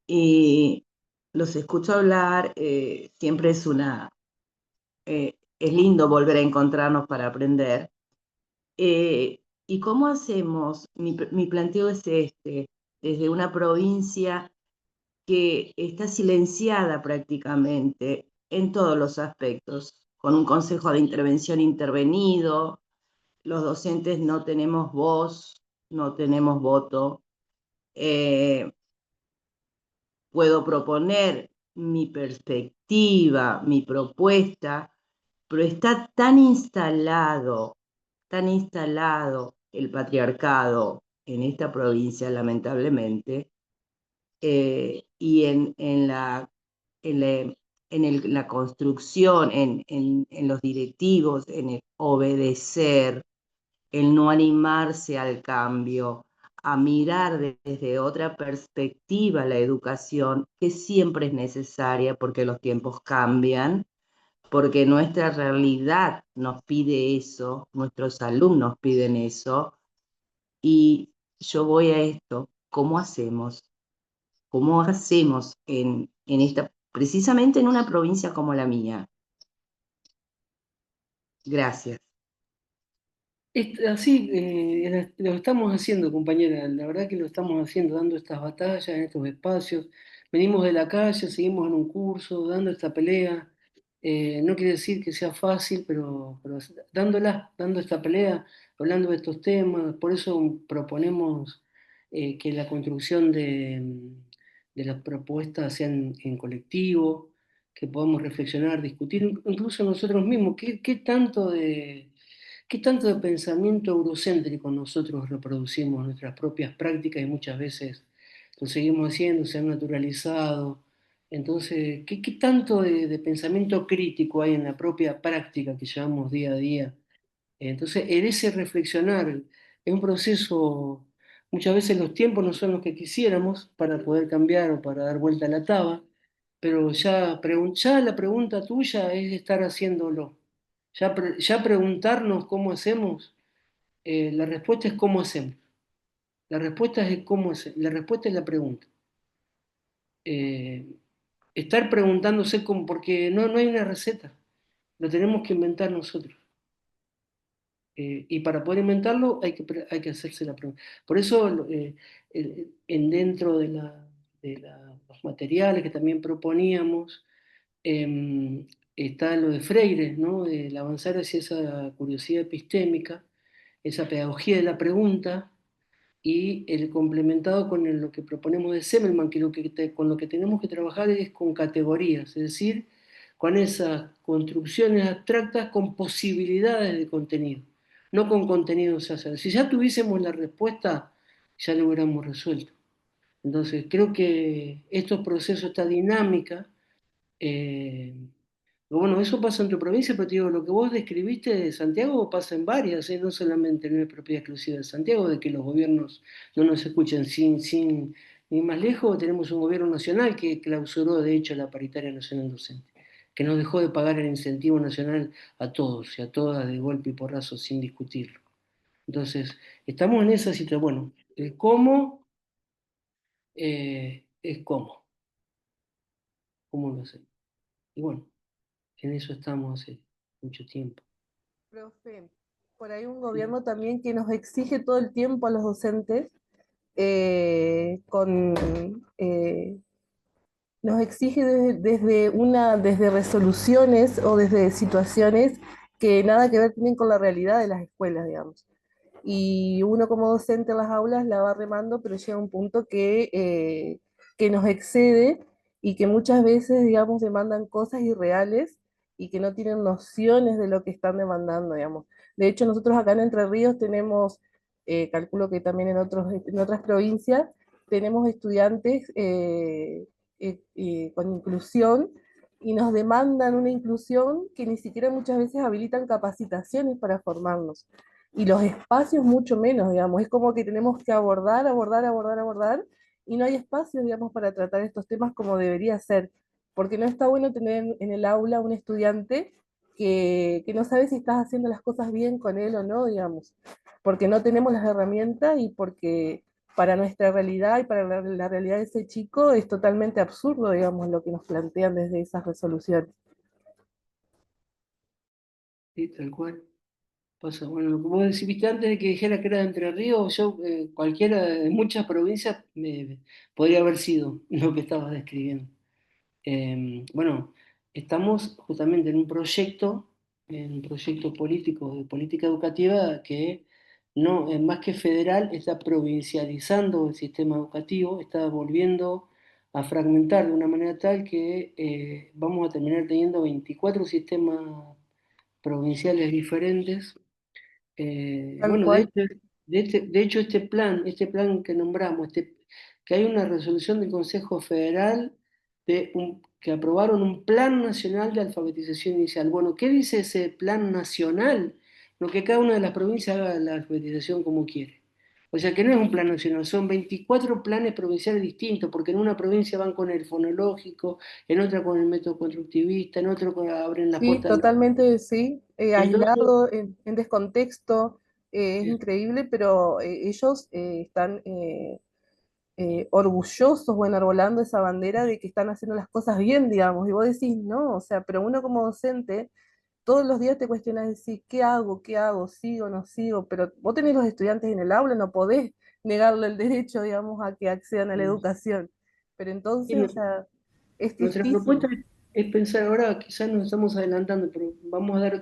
y los escucho hablar. Siempre es lindo volver a encontrarnos para aprender. ¿Y cómo hacemos? Mi planteo es este, desde una provincia que está silenciada prácticamente en todos los aspectos, con un consejo de intervención intervenido, los docentes no tenemos voz, no tenemos voto. Puedo proponer mi perspectiva, mi propuesta, pero está tan instalado el patriarcado en esta provincia, lamentablemente, y la construcción, en los directivos, en el obedecer, el no animarse al cambio, a mirar desde otra perspectiva la educación, que siempre es necesaria porque los tiempos cambian, porque nuestra realidad nos pide eso, nuestros alumnos piden eso, y yo voy a esto, ¿cómo hacemos? ¿Cómo hacemos precisamente en una provincia como la mía? Gracias. Así lo estamos haciendo, compañera, la verdad que lo estamos haciendo, dando estas batallas en estos espacios. Venimos de la calle, seguimos en un curso, dando esta pelea. No quiere decir que sea fácil, pero dando esta pelea, hablando de estos temas. Por eso proponemos que la construcción de las propuestas sea en colectivo, que podamos reflexionar, discutir, incluso nosotros mismos, ¿qué tanto de pensamiento eurocéntrico nosotros reproducimos nuestras propias prácticas y muchas veces lo seguimos haciendo, se han naturalizado? Entonces, ¿qué tanto de pensamiento crítico hay en la propia práctica que llevamos día a día? Entonces, en ese reflexionar es un proceso, muchas veces los tiempos no son los que quisiéramos para poder cambiar o para dar vuelta a la taba, pero ya la pregunta tuya es estar haciéndolo. Ya preguntarnos cómo hacemos, la respuesta es cómo hacemos. La respuesta es cómo hacemos. La respuesta es la pregunta. Eh, Estar preguntándose cómo, porque no hay una receta, lo tenemos que inventar nosotros. Y para poder inventarlo hay que hacerse la pregunta. Por eso, dentro de los materiales que también proponíamos, está lo de Freire, ¿no? El avanzar hacia esa curiosidad epistémica, esa pedagogía de la pregunta, y el complementado con lo que proponemos de Semmelman, que, con lo que tenemos que trabajar es con categorías, es decir, con esas construcciones abstractas con posibilidades de contenido, no con contenidos hacer. Si ya tuviésemos la respuesta, ya lo hubiéramos resuelto. Entonces, creo que estos procesos, esta dinámica, eh, bueno, eso pasa en tu provincia, pero te digo, lo que vos describiste de Santiago pasa en varias, no solamente no es propiedad exclusiva de Santiago, de que los gobiernos no nos escuchen sin ni más lejos, tenemos un gobierno nacional que clausuró, de hecho, la paritaria nacional docente, que nos dejó de pagar el incentivo nacional a todos y a todas de golpe y porrazo sin discutirlo. Entonces, estamos en esa situación. Bueno, el cómo es cómo lo hacemos. Y bueno, en eso estamos hace mucho tiempo. Profe, por ahí un gobierno también que nos exige todo el tiempo a los docentes, eh, con, eh, nos exige desde resoluciones o desde situaciones que nada que ver tienen con la realidad de las escuelas, digamos. Y uno como docente en las aulas la va remando, pero llega un punto que nos excede y que muchas veces, digamos, demandan cosas irreales y que no tienen nociones de lo que están demandando, digamos. De hecho, nosotros acá en Entre Ríos tenemos calculo que también en otras provincias, tenemos estudiantes con inclusión y nos demandan una inclusión que ni siquiera muchas veces habilitan capacitaciones para formarnos. Y los espacios mucho menos, digamos, es como que tenemos que abordar, y no hay espacios, digamos, para tratar estos temas como debería ser, porque no está bueno tener en el aula un estudiante que no sabe si estás haciendo las cosas bien con él o no, digamos, porque no tenemos las herramientas y porque para nuestra realidad y para la realidad de ese chico es totalmente absurdo, digamos, lo que nos plantean desde esas resoluciones. Sí, tal cual. Pasa, bueno, como decís antes de que dijera que era de Entre Ríos, yo cualquiera de muchas provincias podría haber sido lo que estabas describiendo. Bueno, estamos justamente en un proyecto político de política educativa que no, más que federal, está provincializando el sistema educativo, está volviendo a fragmentar de una manera tal que vamos a terminar teniendo 24 sistemas provinciales diferentes. Tal Bueno, cual. de hecho este plan que nombramos, que hay una resolución del Consejo Federal que aprobaron un Plan Nacional de Alfabetización Inicial. Bueno, ¿qué dice ese Plan Nacional? Lo que cada una de las provincias haga la alfabetización como quiere. O sea que no es un plan nacional, son 24 planes provinciales distintos, porque en una provincia van con el fonológico, en otra con el método constructivista, en otro abren la Sí, puerta. totalmente, sí, Entonces, aislado, en descontexto, es increíble, pero ellos están orgullosos o enarbolando esa bandera de que están haciendo las cosas bien, digamos, y vos decís, no, o sea, pero uno como docente, todos los días te cuestionas, decís, ¿qué hago? ¿Qué hago? ¿Sigo? ¿No sigo? Pero vos tenés los estudiantes en el aula, no podés negarle el derecho, digamos, a que accedan a la educación. Pero y entonces, o sea, es nuestra propuesta tristísimo. es pensar ahora, quizás nos estamos adelantando, pero vamos a dar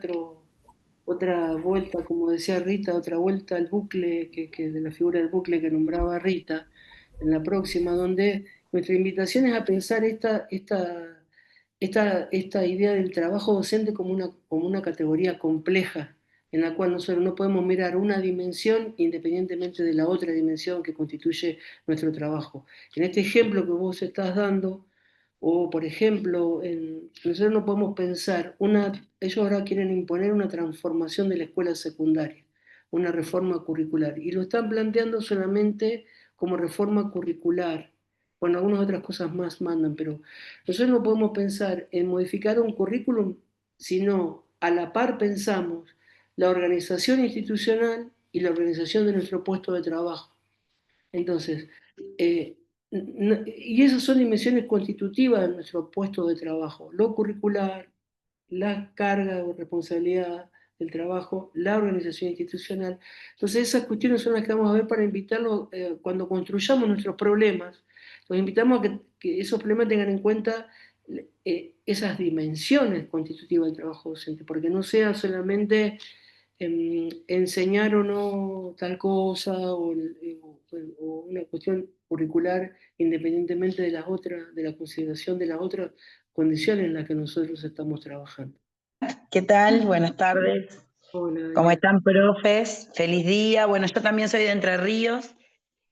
otra vuelta, como decía Rita, otra vuelta al bucle, que de la figura del bucle que nombraba Rita, en la próxima, donde nuestra invitación es a pensar esta idea del trabajo docente como una categoría compleja, en la cual nosotros no podemos mirar una dimensión independientemente de la otra dimensión que constituye nuestro trabajo. En este ejemplo que vos estás dando, o, por ejemplo, nosotros no podemos pensar, ellos ahora quieren imponer una transformación de la escuela secundaria, una reforma curricular, y lo están planteando solamente como reforma curricular. Bueno, algunas otras cosas más mandan, pero nosotros no podemos pensar en modificar un currículum si no a la par pensamos la organización institucional y la organización de nuestro puesto de trabajo. Entonces, eh, y esas son dimensiones constitutivas de nuestro puesto de trabajo, lo curricular, la carga o responsabilidad del trabajo, la organización institucional. Entonces, esas cuestiones son las que vamos a ver para invitarlos cuando construyamos nuestros problemas. Los invitamos a que esos problemas tengan en cuenta esas dimensiones constitutivas del trabajo docente, porque no sea solamente enseñar o no tal cosa o una cuestión curricular independientemente de de la consideración de las otras condiciones en las que nosotros estamos trabajando. ¿Qué tal? Buenas tardes. Hola, ¿Cómo Daniel. están, profes? Feliz día. Bueno, yo también soy de Entre Ríos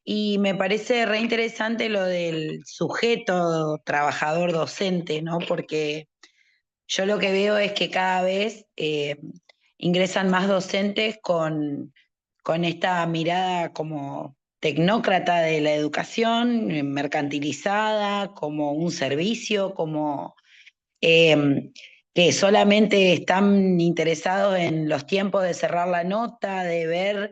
y me parece re interesante lo del sujeto trabajador docente, ¿no? Porque yo lo que veo es que cada vez ingresan más docentes con esta mirada como tecnócrata de la educación, mercantilizada, como un servicio, como que solamente están interesados en los tiempos de cerrar la nota, de ver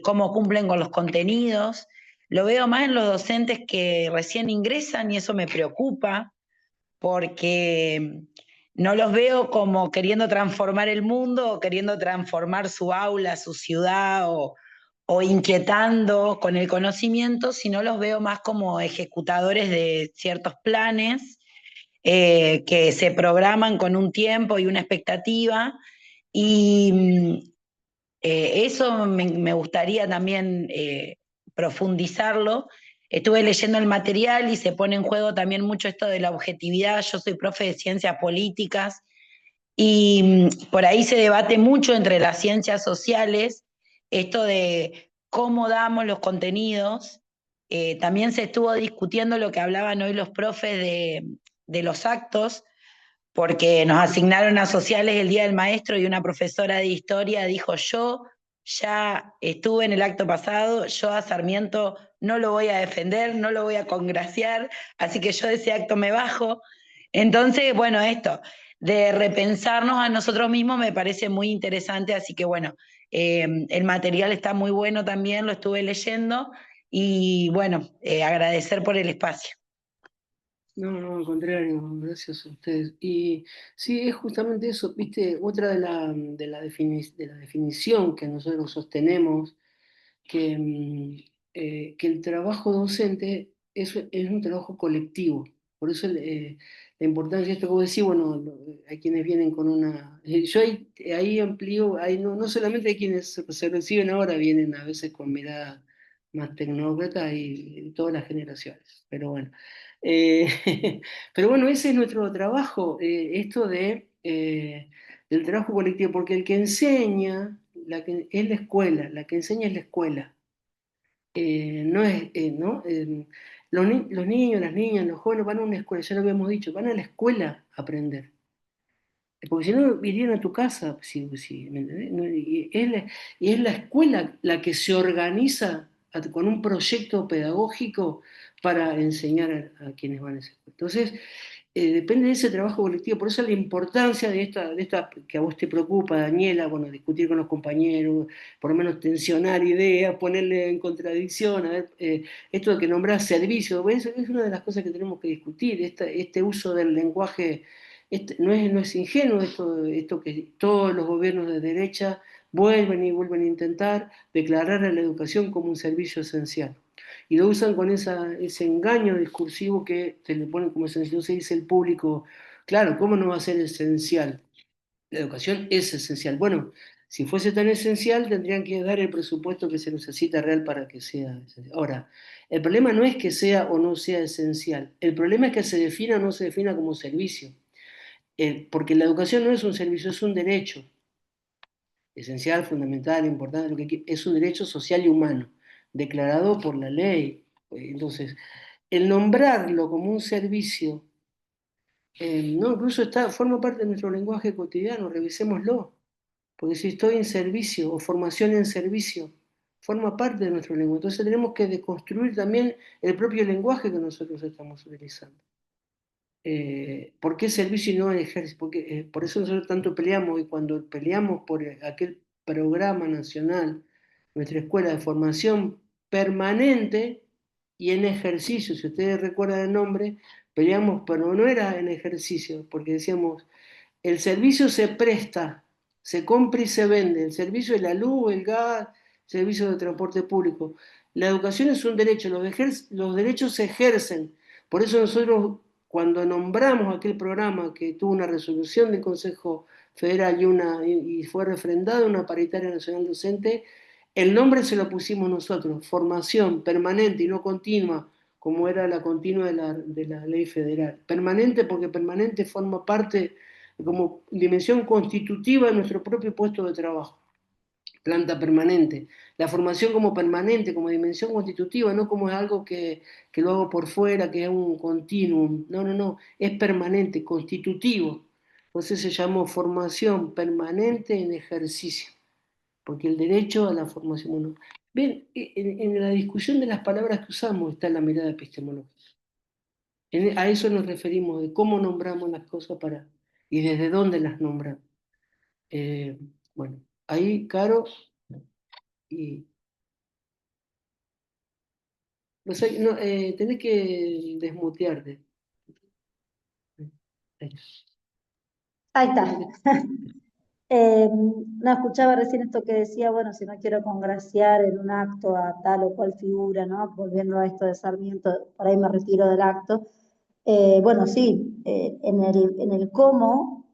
cómo cumplen con los contenidos. Lo veo más en los docentes que recién ingresan y eso me preocupa porque no los veo como queriendo transformar el mundo o queriendo transformar su aula, su ciudad o inquietando con el conocimiento, sino los veo más como ejecutadores de ciertos planes que se programan con un tiempo y una expectativa, y eso me gustaría también profundizarlo. Estuve leyendo el material y se pone en juego también mucho esto de la objetividad. Yo soy profe de ciencias políticas y por ahí se debate mucho entre las ciencias sociales esto de cómo damos los contenidos. También se estuvo discutiendo lo que hablaban hoy los profes de los actos, porque nos asignaron a sociales el Día del Maestro y una profesora de historia dijo: yo ya estuve en el acto pasado, yo a Sarmiento no lo voy a defender, no lo voy a congraciar, así que yo de ese acto me bajo. Entonces, bueno, esto de repensarnos a nosotros mismos me parece muy interesante, así que bueno, el material está muy bueno también, lo estuve leyendo y bueno, agradecer por el espacio. No, al contrario, gracias a ustedes. Y sí, es justamente eso, viste, otra de la definición que nosotros sostenemos, que, que el trabajo docente es un trabajo colectivo. Por eso la importancia de esto que vos decís, bueno, hay quienes vienen con una... Yo ahí amplío, ahí no solamente hay quienes se reciben ahora, vienen a veces con mirada más tecnócrata y todas las generaciones, pero bueno. Eh, pero bueno, ese es nuestro trabajo, esto del trabajo colectivo, porque el que enseña es la escuela, la que enseña es la escuela. No es, ¿no? Los niños, las niñas, los jóvenes van a una escuela, ya lo habíamos dicho, van a la escuela a aprender. Porque si no, irían a tu casa, ¿me entendés? Y es la escuela la que se organiza con un proyecto pedagógico para enseñar a quienes van a esa escuela. Entonces, depende de ese trabajo colectivo. Por eso la importancia de esta que a vos te preocupa, Daniela, bueno, discutir con los compañeros, por lo menos tensionar ideas, ponerle en contradicción, a ver, esto de que nombrás servicio, es una de las cosas que tenemos que discutir, este uso del lenguaje. No es ingenuo esto que todos los gobiernos de derecha vuelven y vuelven a intentar declarar a la educación como un servicio esencial. Y lo usan con ese engaño discursivo que se le pone como esencial. Se dice el público, claro, ¿cómo no va a ser esencial? La educación es esencial. Bueno, si fuese tan esencial, tendrían que dar el presupuesto que se necesita real para que sea esencial. Ahora, el problema no es que sea o no sea esencial, el problema es que se defina o no se defina como servicio. Porque la educación no es un servicio, es un derecho esencial, fundamental, importante, es un derecho social y humano, declarado por la ley. Entonces, el nombrarlo como un servicio, no, incluso forma parte de nuestro lenguaje cotidiano, revisémoslo, porque si estoy en servicio o formación en servicio, forma parte de nuestro lenguaje. Entonces tenemos que deconstruir también el propio lenguaje que nosotros estamos utilizando. ¿Por qué servicio y no ejército? Porque, por eso nosotros tanto peleamos, y cuando peleamos por aquel programa nacional, nuestra escuela de formación permanente y en ejercicio, si ustedes recuerdan el nombre, peleamos, pero no era en ejercicio, porque decíamos, el servicio se presta, se compra y se vende, el servicio de la luz, el gas, el servicio de transporte público. La educación es un derecho, los derechos se ejercen. Por eso nosotros, cuando nombramos aquel programa que tuvo una resolución del Consejo Federal y fue refrendada una paritaria nacional docente, el nombre se lo pusimos nosotros, formación permanente y no continua, como era la continua de la ley federal. Permanente porque permanente forma parte como dimensión constitutiva de nuestro propio puesto de trabajo, planta permanente. La formación como permanente, como dimensión constitutiva, no como algo que lo hago por fuera, que es un continuum. No, es permanente, constitutivo. Entonces se llamó formación permanente en ejercicio, porque el derecho a la formación... Bueno, bien, en la discusión de las palabras que usamos está la mirada epistemológica. A eso nos referimos, de cómo nombramos las cosas y desde dónde las nombramos. Eh, bueno, ahí, Caro, y no sé, no, tenés que desmutearte. Ahí está. No, escuchaba recién esto que decía, bueno, si no quiero congraciar en un acto a tal o cual figura, ¿no? Volviendo a esto de Sarmiento, por ahí me retiro del acto. Bueno, sí, en el cómo,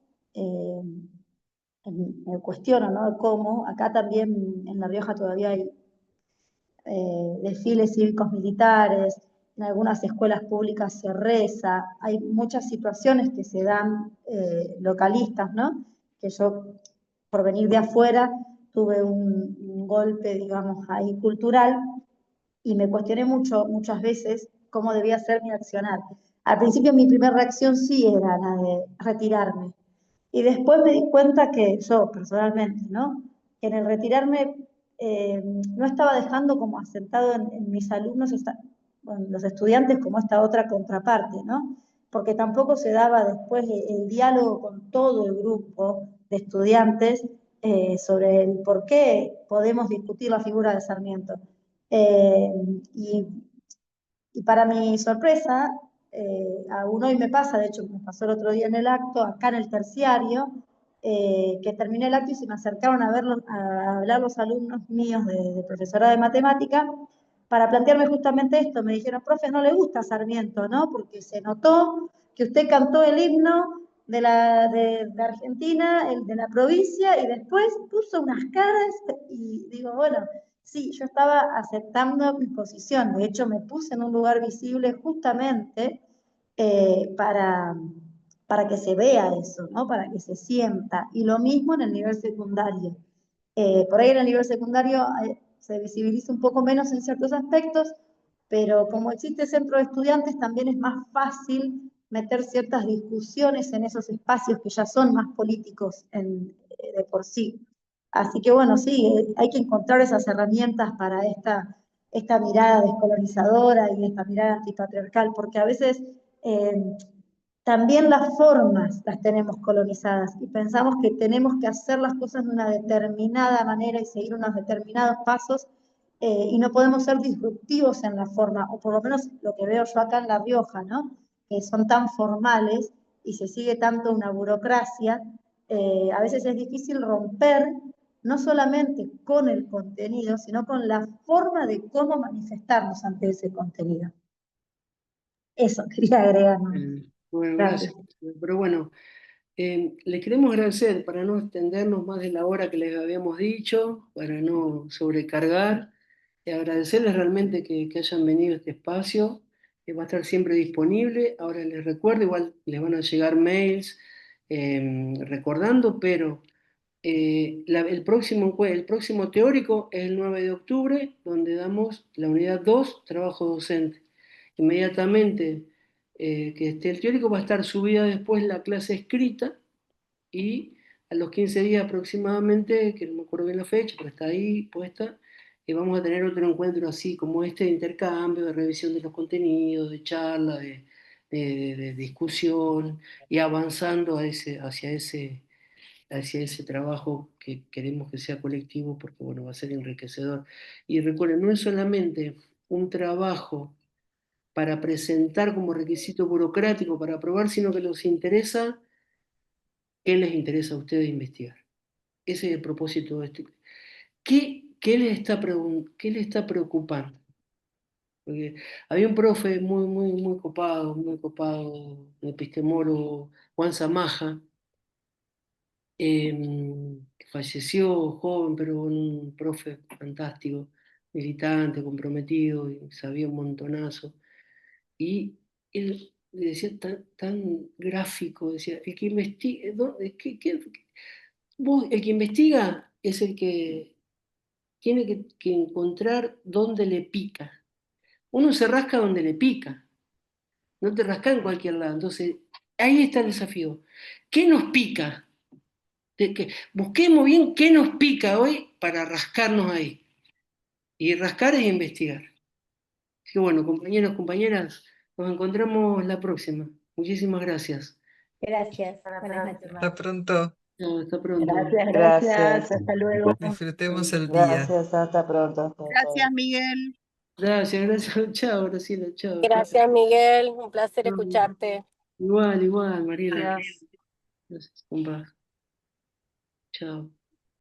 me cuestiono, ¿no? El cómo, acá también en La Rioja todavía hay desfiles cívicos militares, en algunas escuelas públicas se reza, hay muchas situaciones que se dan localistas, ¿no? Que yo, por venir de afuera, tuve un golpe, digamos, ahí cultural y me cuestioné muchas veces cómo debía ser mi accionar. Al principio mi primera reacción sí era la de retirarme. Y después me di cuenta que yo, personalmente, ¿no? Que en el retirarme no estaba dejando como asentado en mis alumnos, bueno, los estudiantes, como esta otra contraparte, ¿no? Porque tampoco se daba después el diálogo con todo el grupo de estudiantes sobre el por qué podemos discutir la figura de Sarmiento. Eh, y, y para mi sorpresa, aún hoy me pasa, de hecho me pasó el otro día en el acto, acá en el terciario, que terminé el acto y se me acercaron a hablar los alumnos míos de profesora de matemática para plantearme justamente esto. Me dijeron, profe, no le gusta Sarmiento, ¿no? Porque se notó que usted cantó el himno de Argentina, el de la provincia, y después puso unas caras y digo, bueno, sí, yo estaba aceptando mi posición. De hecho, me puse en un lugar visible justamente eh, para, para que se vea eso, ¿no? Para que se sienta. Y lo mismo en el nivel secundario. Por ahí en el nivel secundario se visibiliza un poco menos en ciertos aspectos, pero como existe centro de estudiantes, también es más fácil meter ciertas discusiones en esos espacios que ya son más políticos de por sí. Así que bueno, sí, hay que encontrar esas herramientas para esta mirada descolonizadora y esta mirada antipatriarcal, porque a veces también las formas las tenemos colonizadas y pensamos que tenemos que hacer las cosas de una determinada manera y seguir unos determinados pasos y no podemos ser disruptivos en la forma, o por lo menos lo que veo yo acá en La Rioja, ¿no? Que son tan formales y se sigue tanto una burocracia, a veces es difícil romper no solamente con el contenido, sino con la forma de cómo manifestarnos ante ese contenido. Eso quería agregar, ¿no? Bueno, gracias. Pero bueno, les queremos agradecer para no extendernos más de la hora que les habíamos dicho, para no sobrecargar, y agradecerles realmente que hayan venido a este espacio, que va a estar siempre disponible. Ahora les recuerdo, igual les van a llegar mails recordando, pero el próximo teórico es el 9 de octubre, donde damos la unidad 2, trabajo docente. Inmediatamente que esté el teórico va a estar subida después la clase escrita y a los 15 días aproximadamente, que no me acuerdo bien la fecha, pero está ahí puesta, vamos a tener otro encuentro así como este de intercambio, de revisión de los contenidos, de charla, de discusión y avanzando hacia ese trabajo que queremos que sea colectivo porque bueno, va a ser enriquecedor. Y recuerden, no es solamente un trabajo para presentar como requisito burocrático para aprobar, sino que nos interesa qué les interesa a ustedes investigar. Ese es el propósito de este. ¿Qué les está preocupando? Porque había un profe muy copado, un epistemólogo, Juan Zamaja, que falleció joven, pero un profe fantástico, militante, comprometido, y sabía un montonazo. Y él le decía tan gráfico, decía, el que investiga, el que investiga es el que tiene que encontrar dónde le pica. Uno se rasca donde le pica, no te rasca en cualquier lado. Entonces, ahí está el desafío. ¿Qué nos pica? Busquemos bien qué nos pica hoy para rascarnos ahí. Y rascar es investigar. Así que bueno, compañeros, compañeras, nos encontramos la próxima. Muchísimas gracias. Gracias. Buenas noches. Hasta pronto. Chao, hasta pronto. Gracias. Hasta luego. Disfrutemos el día. Gracias, hasta pronto. Gracias, Miguel. Gracias. Chao, Graciela, chao. Gracias, Miguel. Un placer Chao. escucharte. Igual, Mariela. Gracias. Gracias, compa. Chao.